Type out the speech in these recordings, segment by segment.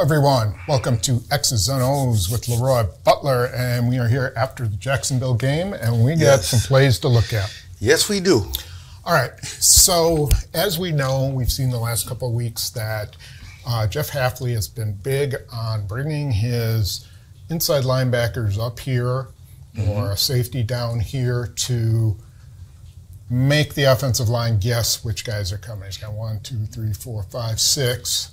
Hello, everyone. Welcome to X's and O's with LeRoy Butler, and we are here after the Jacksonville game, and we got some plays to look at. Yes, we do. All right. So, as we know, we've seen the last couple of weeks that Jeff Hafley has been big on bringing his inside linebackers up here or a safety down here to make the offensive line guess which guys are coming. He's got 1, 2, 3, 4, 5, 6.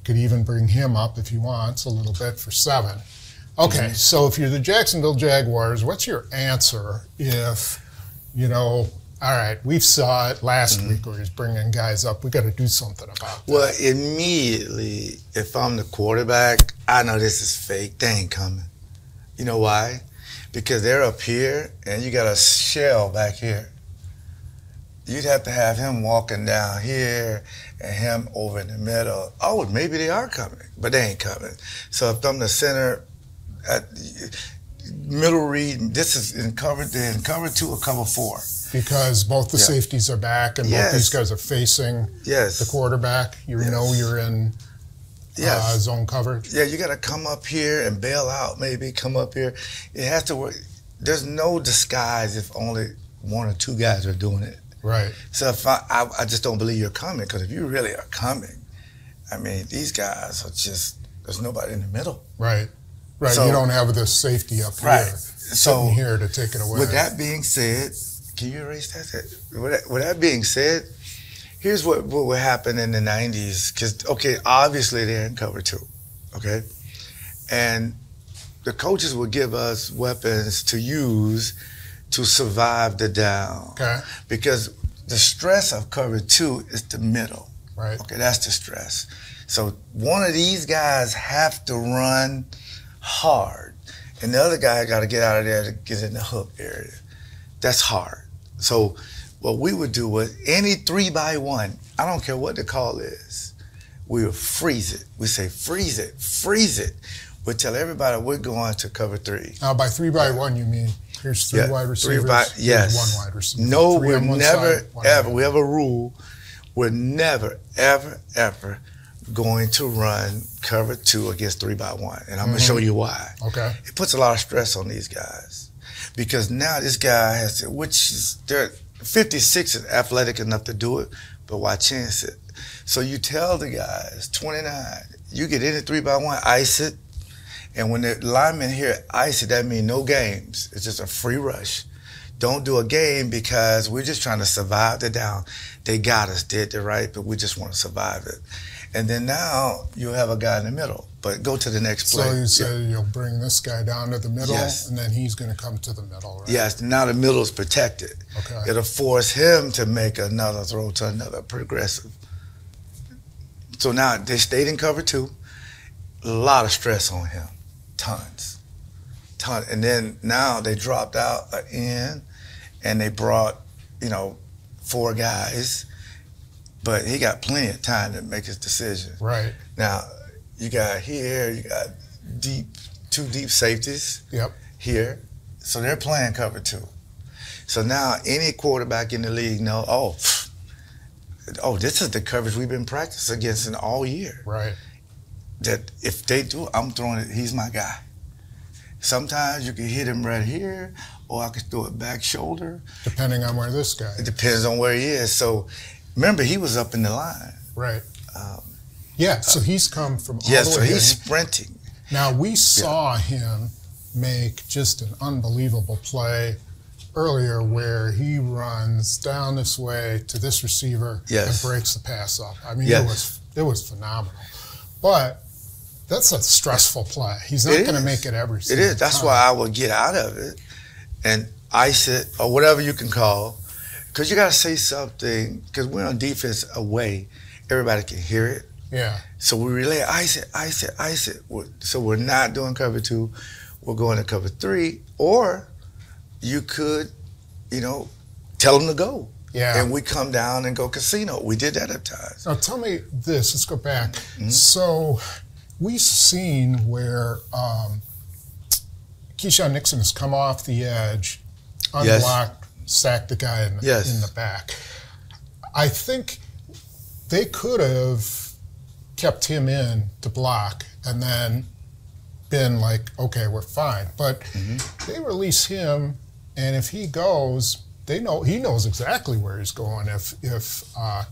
Could even bring him up if he wants a little bit for 7. Okay, so if you're the Jacksonville Jaguars, what's your answer if, you know, all right, we saw it last week where he's bringing guys up. We got to do something about that. Well, immediately, if I'm the quarterback, I know this is fake. They ain't coming. You know why? Because they're up here, and you got a shell back here. You'd have to have him walking down here and him over in the middle. Oh, maybe they are coming, but they ain't coming. So if I'm the center, middle read, this is in cover 2 or cover 4. Because both the safeties are back and both these guys are facing the quarterback. You know you're in zone coverage. Yeah, you got to come up here and bail out, maybe come up here. It has to work. There's no disguise if only 1 or 2 guys are doing it. Right. So if I just don't believe you're coming, because if you really are coming, I mean, these guys are just, there's nobody in the middle. Right. Right. So, you don't have this safety up here, sitting here to take it away. With that being said, can you erase that? With that being said, here's what would happen in the 90s. Because, okay, obviously they're in cover 2, okay? And the coaches would give us weapons to use to survive the down. Okay. Because the stress of cover 2 is the middle. Right. Okay, that's the stress. So one of these guys have to run hard, and the other guy got to get out of there to get in the hook area. That's hard. So what we would do was any 3-by-1, I don't care what the call is, we would freeze it. We say freeze it, freeze it. We'd tell everybody we're going to cover 3. Now by 3-by-1 you mean here's 3 wide receivers, 1 wide receiver. No, we're never, ever, we have a rule, we're never, ever, ever going to run cover 2 against 3-by-1. And I'm going to show you why. Okay. It puts a lot of stress on these guys. Because now this guy has to, which is, 56 is athletic enough to do it, but why chance it? So you tell the guys, 29, you get in at 3-by-1, ice it. And when the linemen hear ice it, that means no games. It's just a free rush. Don't do a game because we're just trying to survive the down. They got us, did the right, but we just want to survive it. And then now you have a guy in the middle. But go to the next play. So you say you'll bring this guy down to the middle, and then he's going to come to the middle, right? Yes, now the middle is protected. Okay. It'll force him to make another throw to another progressive. So now they stayed in cover 2. A lot of stress on him. Tons. And then now they dropped out in, and they brought, 4 guys, but he got plenty of time to make his decision. Right. Now, you got here, you got 2 deep safeties here, so they're playing cover 2. So now any quarterback in the league know, oh, this is the coverage we've been practicing against all year. Right. That if they do, I'm throwing it, he's my guy. Sometimes you can hit him right here, or I can throw it back shoulder. Depending on where this guy is. It depends on where he is. So remember, he was up in the line. Right. So he's come from all the way. So he's sprinting. Now, we saw him make just an unbelievable play earlier where he runs down this way to this receiver and breaks the pass up. I mean, it was phenomenal. But that's a stressful play. He's not going to make it every single time. It is. That's why I would get out of it and ice it or whatever you can call. Because you got to say something. Because we're on defense away. Everybody can hear it. Yeah. So we relay ice it, ice it, ice it. So we're not doing cover 2. We're going to cover 3. Or you could, tell them to go. Yeah. And we come down and go casino. We did that at times. Now tell me this. Let's go back. So we've seen where Keyshawn Nixon has come off the edge, unblocked, sacked the guy in the back. I think they could have kept him in to block and then been like, okay, we're fine. But they release him, and if he goes, he knows exactly where he's going if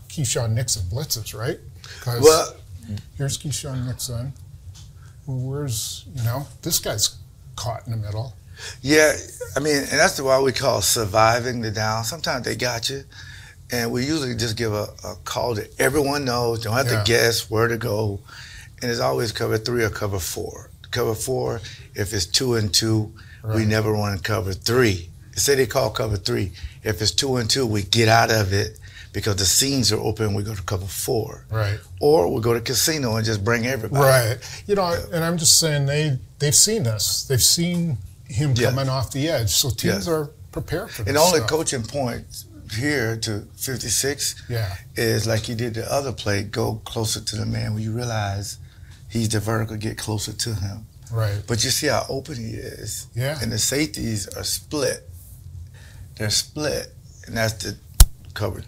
Keyshawn Nixon blitzes, right? Because here's Keyshawn Nixon. Where's, this guy's caught in the middle. Yeah, I mean, and that's why we call surviving the down. Sometimes they got you, and we usually just give a call that everyone knows. Don't have to guess where to go, and it's always cover 3 or cover 4. Cover 4, if it's 2 and 2, we never run cover 3. Say they call cover 3. If it's 2 and 2, we get out of it because the seams are open. We go to cover 4, right? Or we go to casino and just bring everybody, right? And I'm just saying they've seen this. They've seen him coming off the edge, so teams are prepared for this. And the only coaching point here to 56 is like he did the other play, go closer to the man when you realize he's the vertical, get closer to him. Right. But you see how open he is. Yeah. And the safeties are split. They're split, and that's the cover.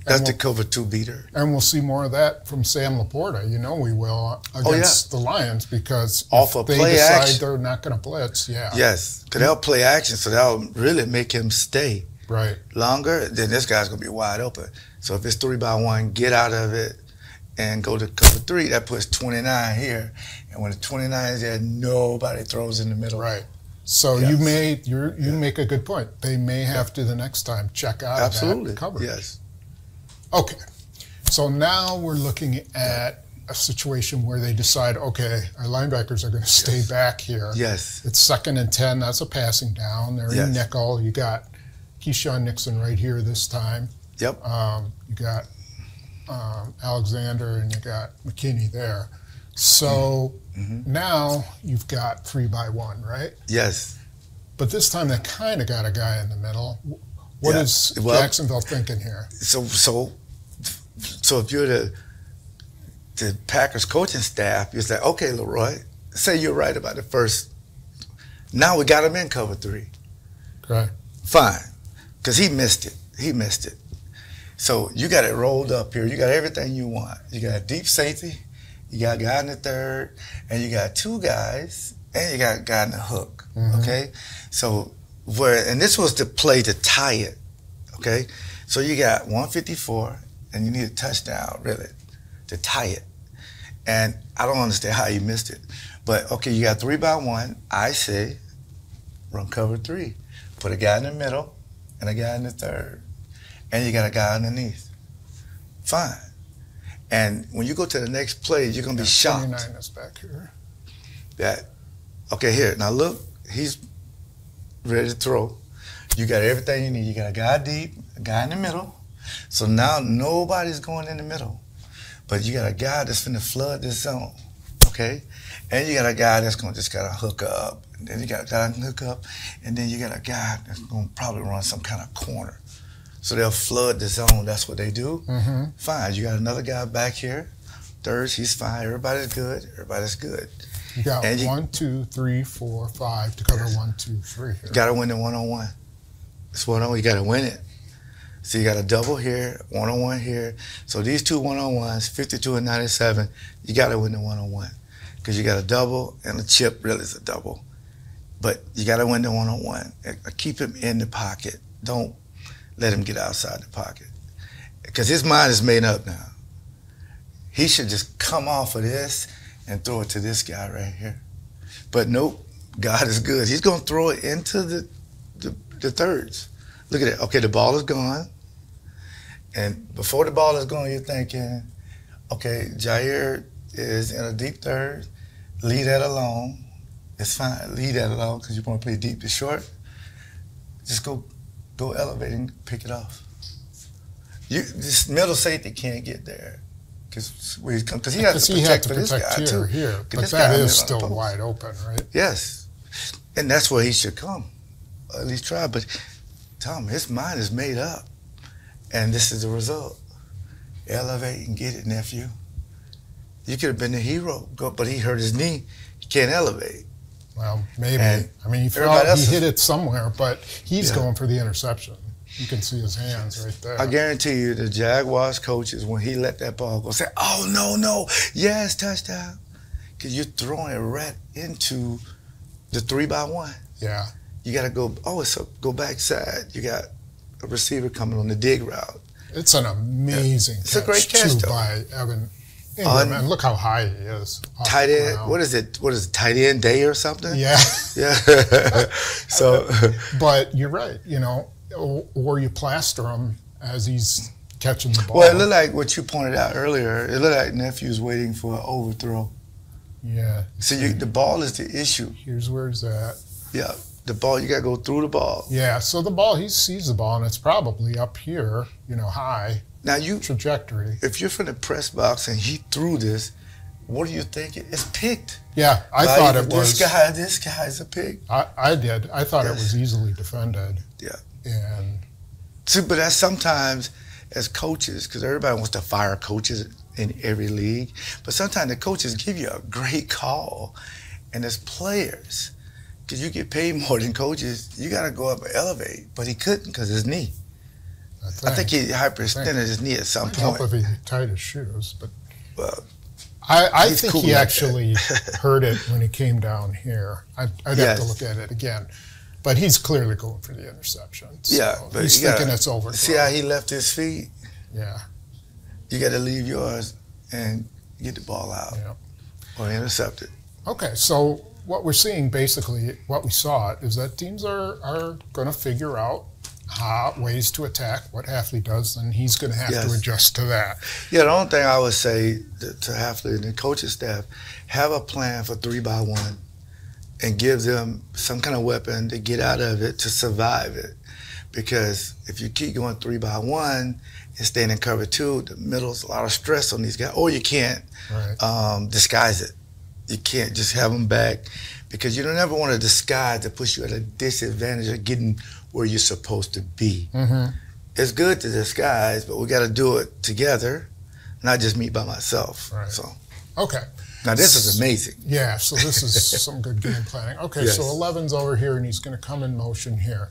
That's the cover 2 beater. And we'll see more of that from Sam Laporta. We will against the Lions because off if of they play decide action, they're not going to blitz. Yeah. Yes, because they'll play action, so that'll really make him stay longer. Then this guy's going to be wide open. So if it's 3-by-1, get out of it and go to cover 3. That puts 29 here, and when the 29 is there, nobody throws in the middle. Right. So you make a good point. They may have to the next time check out that coverage. Yes. Okay, so now we're looking at a situation where they decide, okay, our linebackers are going to stay back here. Yes. It's 2nd and 10. That's a passing down. They're in nickel. You got Keyshawn Nixon right here this time. Yep. You got Alexander and you got McKinney there. So now you've got 3-by-1, right? Yes. But this time they kind of got a guy in the middle. What is Jacksonville thinking here? So if you're the Packers coaching staff, you say, okay, LeRoy, say you're right about the first. Now we got him in cover 3. Right. Fine, because he missed it. So you got it rolled up here. You got everything you want. You got a deep safety, you got a guy in the 3rd, and you got 2 guys, and you got a guy in the hook. Okay, so. And this was the play to tie it, okay? So you got 154, and you need a touchdown, really, to tie it. And I don't understand how you missed it. But, okay, you got 3-by-1. I say run cover 3. Put a guy in the middle and a guy in the 3rd. And you got a guy underneath. Fine. And when you go to the next play, you're going to be shocked. 29 is back here. Okay, here. Now, look, he's ready to throw. You got everything you need. You got a guy deep, a guy in the middle. So now nobody's going in the middle. But you got a guy that's finna flood this zone, okay? And you got a guy that's gonna just gotta hook up. And then you got a guy that hook up. And then you got a guy that's gonna probably run some kind of corner. So they'll flood the zone. That's what they do. Fine. You got another guy back here. 3rd, he's fine. Everybody's good. Everybody's good. You got 1, 2, 3, 4, 5 to cover 1, 2, 3 here. You got to win the 1-on-1. It's 1-on-1. You got to win it. So you got a double here, 1-on-1 here. So these 2 1-on-1s, 52 and 97, you got to win the 1-on-1 because you got a double and a chip really is a double. But you got to win the 1-on-1. Keep him in the pocket. Don't let him get outside the pocket because his mind is made up now. He should just come off of this and throw it to this guy right here. But nope, God is good. He's going to throw it into the thirds. Look at it. Okay, the ball is gone. And before the ball is gone, you're thinking, okay, Jair is in a deep 3rd. Leave that alone. It's fine. Leave that alone because you want to play deep to short. Just go elevate and pick it off. This middle safety can't get there. Because he has to protect for this guy too. Here, but that is still wide open, right? Yes, and that's where he should come, at least try. But Tom, his mind is made up, and this is the result. Elevate and get it, nephew. You could have been the hero, but he hurt his knee. He can't elevate. Well, maybe. And I mean, he hit it somewhere, but he's going for the interception. You can see his hands right there. I guarantee you the Jaguars coaches, when he let that ball go, say, oh, no, yes, touchdown. Because you're throwing it right into the 3-by-1. Yeah. You got to go, go backside. You got a receiver coming on the dig route. It's an amazing It's a great catch, too, though. by Evan Ingram. And look how high he is. Tight end, what is it? Tight end day or something? Yeah. Yeah. So. But you're right, or you plaster him as he's catching the ball. Well, it looked like what you pointed out earlier. It looked like Nephew's waiting for an overthrow. Yeah. So the ball is the issue. Here's where he's at. Yeah. The ball, you got to go through the ball. Yeah, so the ball, he sees the ball, and it's probably up here, high. Now trajectory. If you're from the press box and he threw this, what do you think? It's picked. Yeah, I thought it was. This guy's a pick. I did. I thought it was easily defended. Yeah. And see, but that's sometimes as coaches, because everybody wants to fire coaches in every league, but sometimes the coaches give you a great call, and as players, because you get paid more than coaches, you got to go up and elevate. But he couldn't because his knee. I think he hyperextended his knee at some point. If he tied his shoes, but well, I think cool he actually heard it when he came down here. I'd have to look at it again. But he's clearly going for the interception. So yeah, but he's thinking it's over. See how he left his feet? Yeah. You got to leave yours and get the ball out or intercept it. Okay, so what we're seeing, basically, what we saw is that teams are going to figure out ways to attack what Hafley does, and he's going to have to adjust to that. Yeah, the only thing I would say to Hafley and the coaching staff, have a plan for 3-by-1 and give them some kind of weapon to get out of it, to survive it. Because if you keep going 3-by-1 and staying in cover 2, the middle's a lot of stress on these guys. Or you can't disguise it. You can't just have them back, because you don't ever want to disguise to push you at a disadvantage of getting where you're supposed to be. Mm-hmm. It's good to disguise, but we got to do it together, not just me by myself. Right. So, okay. Now this is amazing. Yeah. So this is some good game planning. Okay. So 11's over here, and he's going to come in motion here.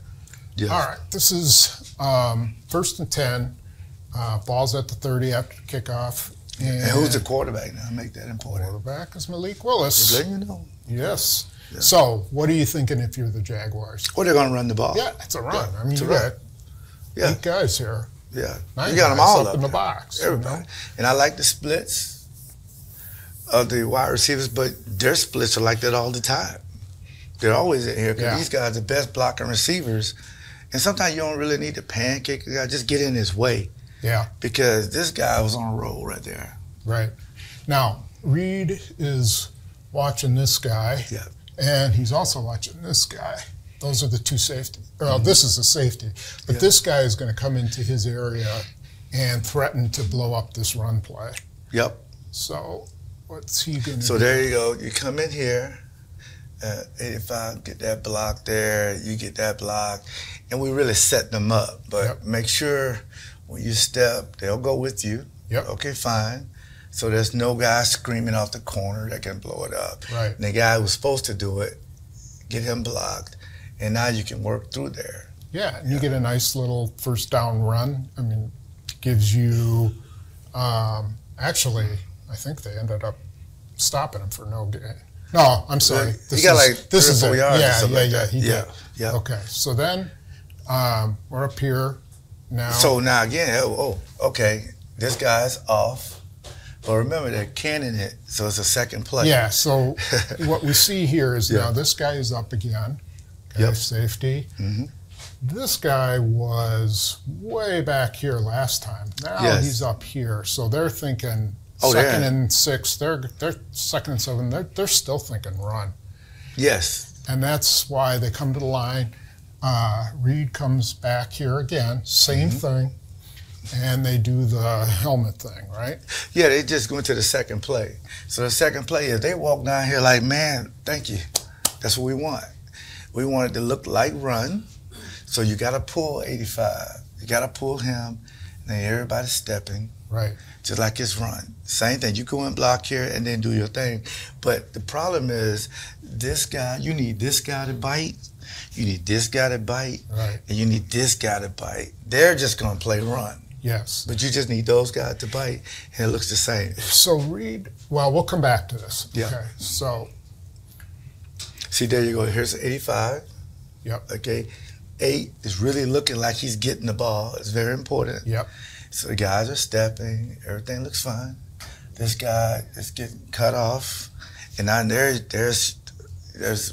Yes. All right. This is 1st and 10. Ball's at the 30 after kickoff. And who's the quarterback now? Make that important. Quarterback is Malik Willis. Just letting you know. Yes. Yeah. So, what are you thinking if you're the Jaguars? Well, they're going to run the ball. Yeah, it's a run. Yeah, I mean, you got 8 guys here. Yeah. 9 you got them all up in the box. Everybody. And I like the splits of the wide receivers, but their splits are like that all the time. They're always in here because these guys are the best blocking receivers. And sometimes you don't really need to pancake the guy. Just get in his way. Yeah. Because this guy was on a roll right there. Right. Now, Reed is watching this guy. Yeah. And he's also watching this guy. Those are the 2 safeties. Well, this is a safety. But this guy is going to come into his area and threaten to blow up this run play. Yep. So what's he going to do? So there you go. You come in here, 85, get that block there, you get that block. And we really set them up. But make sure when you step, they'll go with you. Yep. Okay, fine. So there's no guy screaming off the corner that can blow it up. Right. And the guy who's supposed to do it, get him blocked, and now you can work through there. Yeah, and you get a nice little first down run. I mean, gives you, actually, I think they ended up stopping him for no gain. No, I'm sorry. He got like 3 or 4 yards. Yeah, he did. Yeah. Okay, so then we're up here now. So now again, okay, this guy's off. But remember, they're canning it, so it's a second play. Yeah, so what we see here is now this guy is up again. Okay, safety. Mm-hmm. This guy was way back here last time. Now he's up here. So they're thinking 2nd and 6. They're 2nd and 7. They're still thinking run. Yes. And that's why they come to the line. Reed comes back here again. Same thing. And they do the helmet thing, right? Yeah, they just go into the second play. So the second play is they walk down here like, man, thank you. That's what we want. We want it to look like run. So you got to pull 85. You got to pull him. And then everybody's stepping. Right. Just like it's run. Same thing. You go and block here and then do your thing. But the problem is this guy, you need this guy to bite You need this guy to bite, and you need this guy to bite. They're just going to play run. Yes. But you just need those guys to bite, and it looks the same. So Reed, well, we'll come back to this. Yeah. Okay, so. See, there you go. Here's 85. Yep. Okay. 8 is really looking like he's getting the ball. It's very important. Yep. So the guys are stepping. Everything looks fine. This guy is getting cut off. And now there's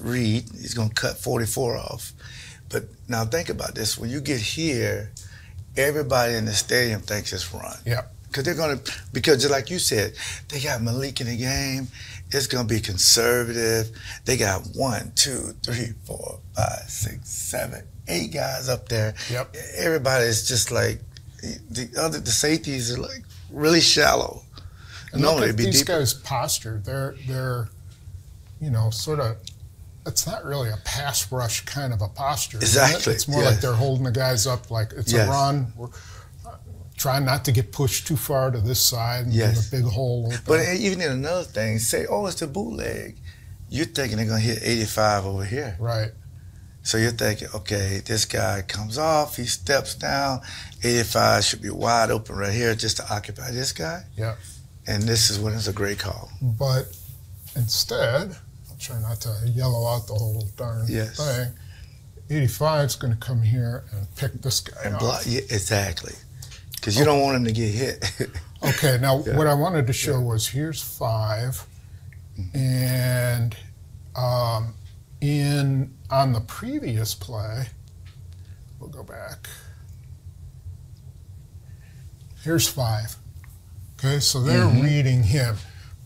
Reed. He's going to cut 44 off. But now think about this. When you get here, everybody in the stadium thinks it's run. Yeah. Because just like you said, they got Malik in the game. It's going to be conservative. They got 1, 2, 3, 4, 5, 6, 7, 8 guys up there. Yep. Everybody's just like, the safeties are like really shallow. And normally look at these guys' posture. They're, you know, sort of, it's not really a pass rush kind of a posture. Exactly. It's more like they're holding the guys up like it's a run. We're trying not to get pushed too far to this side and leave a big hole open. But even in another thing, say, oh, it's the bootleg. You're thinking they're going to hit 85 over here. Right. So you're thinking, okay, this guy comes off, he steps down, 85 should be wide open right here just to occupy this guy. Yeah. And this is when it's a great call. But instead, I'll try not to yellow out the whole darn thing, 85 is going to come here and pick this guy and off. block. Yeah, exactly. Because you don't want him to get hit. Okay, now what I wanted to show was here's 5, and on the previous play, we'll go back. Here's 5. Okay, so they're reading him.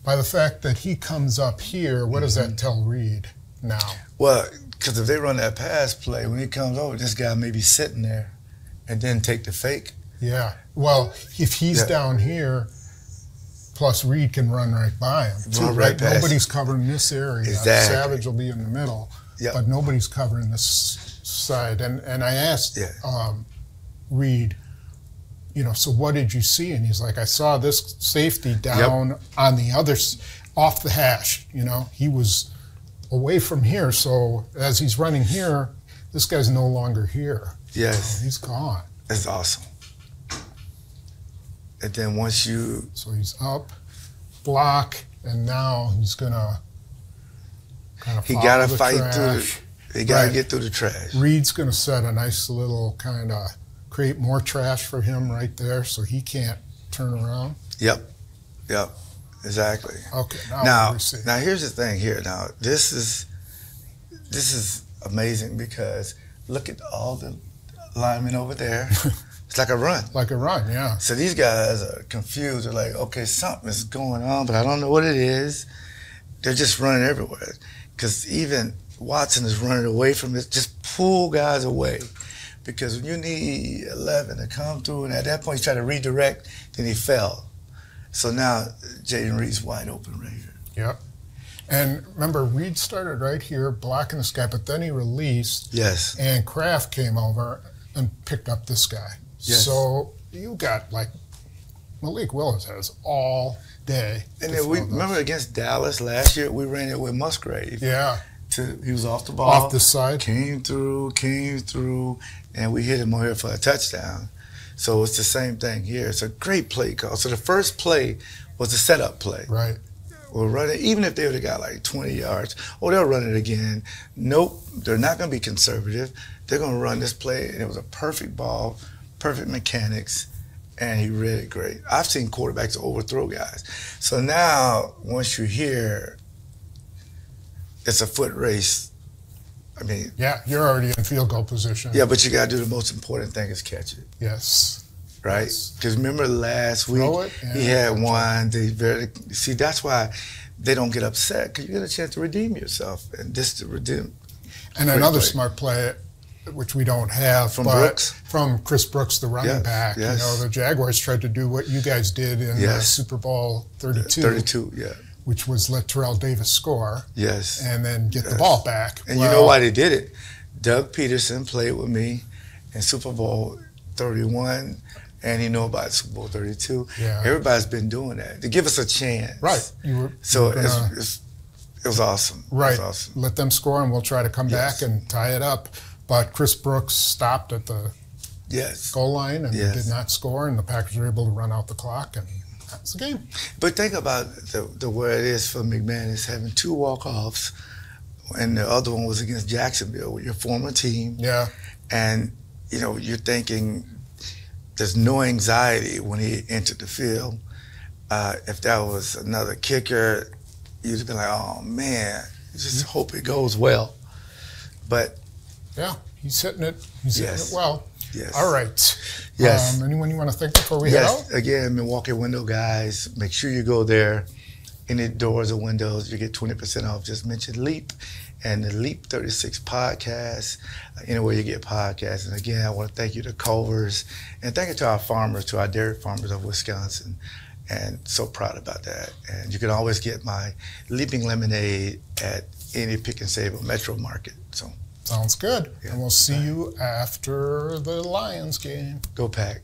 By the fact that he comes up here, what does that tell Reed now? Well, because if they run that pass play, when he comes over, this guy may be sitting there and then take the fake. Yeah. Well, if he's down here, plus Reed can run right by him. Run right past. Nobody's covering this area. Exactly. Savage will be in the middle, but nobody's covering this side. And I asked Reed, you know, so what did you see? And he's like, I saw this safety down on the other, off the hash. You know, he was away from here. So as he's running here, this guy's no longer here. Yes. So he's gone. That's awesome. And then once you... So he's up, block, and now he's going to kind of He got to fight trash. He got to get through the trash. Reed's going to set a nice little kind of, create more trash for him right there so he can't turn around. Yep. Exactly. Okay, now here's the thing here. Now, this is amazing because look at all the linemen over there. It's like a run. Like a run, yeah. So these guys are confused. They're like, okay, something is going on, but I don't know what it is. They're just running everywhere. Because even Watson is running away from it. Just pull guys away. Because when you need 11 to come through, and at that point, he tried to redirect, then he fell. So now Jayden Reed's wide open right here. Yep. And remember, Reed started right here blocking this guy, but then he released. Yes. And Kraft came over and picked up this guy. Yes. So you got like Malik Willis has all day. And then we remember against Dallas last year, we ran it with Musgrave. Yeah. He was off the ball. Off the side. Came through, and we hit him on here for a touchdown. So it's the same thing here. It's a great play call. So the first play was a setup play. Right. We'll run it, even if they would have got like 20 yards. Oh, they'll run it again. Nope, they're not going to be conservative. They're going to run this play, and it was a perfect ball, perfect mechanics, and he read it great. I've seen quarterbacks overthrow guys. So now, once you're here, it's a foot race. I mean, yeah, you're already in field goal position. Yeah, but you got to do the most important thing is catch it. Yes. Right? Because remember last week, he had one. See, that's why they don't get upset, because you get a chance to redeem yourself. And this to redeem. And another smart play, which we don't have, from Chris Brooks, the running back. Yes. You know, the Jaguars tried to do what you guys did in Super Bowl 32. 32, yeah. Which was let Terrell Davis score. Yes. And then get the ball back. And you know why they did it? Doug Peterson played with me in Super Bowl 31, and he knew about Super Bowl 32. Yeah. Everybody's been doing that to give us a chance. Right. So it's It was awesome. Right. It was awesome. Let them score, and we'll try to come back and tie it up. But Chris Brooks stopped at the goal line and did not score, and the Packers were able to run out the clock, and that's the game. But think about the way it is for McManus having 2 walk-offs, and the other one was against Jacksonville, your former team. Yeah. And, you know, you're thinking there's no anxiety when he entered the field. If that was another kicker, you'd have been like, oh, man, just hope it goes well. But yeah, he's hitting it. He's hitting it well. Yes. All right. Yes. Anyone you want to thank before we head out? Again, Milwaukee window guys, make sure you go there. Any doors or windows, you get 20% off. Just mention LEAP and the LEAP 36 podcast, anywhere you get podcasts. And again, I want to thank you to Culver's, and thank you to our farmers, to our dairy farmers of Wisconsin. And so proud about that. And you can always get my Leaping Lemonade at any Pick and Save or Metro Market. So sounds good. Yeah. And we'll see you after the Lions game. Go Pack.